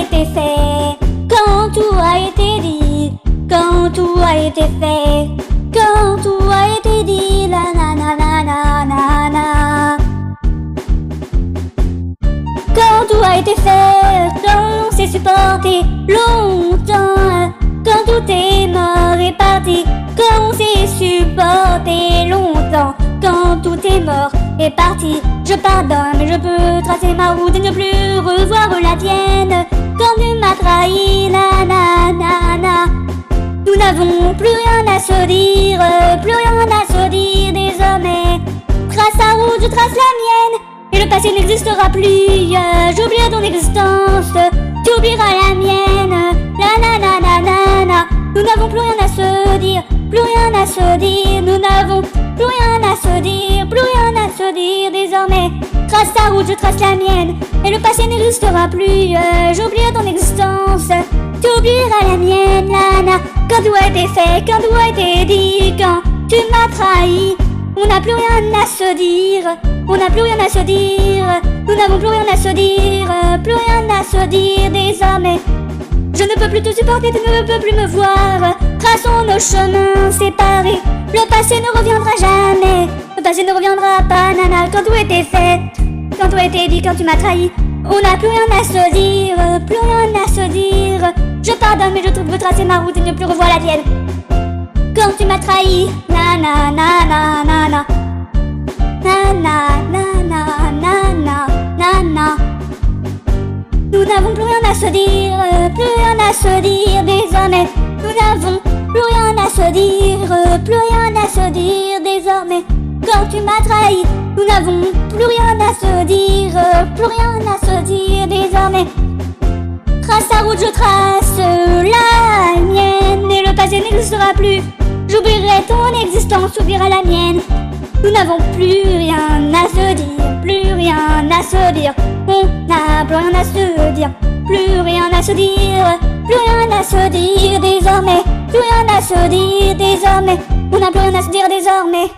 été fait, quand tout a été dit, quand tout a été fait, quand tout a été dit, la na na na na na na. Quand tout a été fait, quand on s'est supporté longtemps, quand tout est mort et parti, quand on s'est supporté longtemps, quand tout est mort et parti, je pardonne, mais je peux tracer ma route et ne plus revoir la tienne. Quand tu m'as trahi, na na na na. Nous n'avons plus rien à se dire, plus rien à se dire désormais. Trace ta route, je trace la mienne, et le passé n'existera plus. J'oublierai ton existence, tu oublieras la mienne. La na na na na na. Nous n'avons plus rien à se dire, plus rien à se dire. Nous n'avons plus rien à se dire, plus rien à se dire désormais. Trace ta route, je trace la mienne, et le passé n'existera plus. J'oublierai ton existence, tu oublieras la mienne. La na. Quand tout a été fait, quand tout a été dit, quand tu m'as trahi, on n'a plus rien à se dire, on n'a plus rien à se dire, nous n'avons plus rien à se dire, plus rien à se dire désormais. Je ne peux plus te supporter, tu ne peux plus me voir. Traçons nos chemins séparés, le passé ne reviendra jamais, le passé ne reviendra pas, nana. Quand tout était fait, quand tout a été dit, quand tu m'as trahi, on n'a plus rien à se dire, plus rien à se dire. Je pardonne, mais je veux tracer ma route et ne plus revoir la tienne. Quand tu m'as trahi, na na na na na na, na na na na na na na na. Nous n'avons plus rien à se dire, plus rien à se dire désormais. Nous n'avons plus rien à se dire, plus rien à se dire désormais. Quand tu m'as trahi, nous n'avons plus rien à se dire, plus rien à se dire désormais. Trace ta route, je trace la mienne, et le passé n'existera plus. J'oublierai ton existence, tu oublieras la mienne. Nous n'avons plus rien à se dire, plus rien à se dire. On n'a plus rien à se dire, plus rien à se dire, plus rien à se dire désormais, plus rien à se dire désormais. On n'a plus rien à se dire désormais.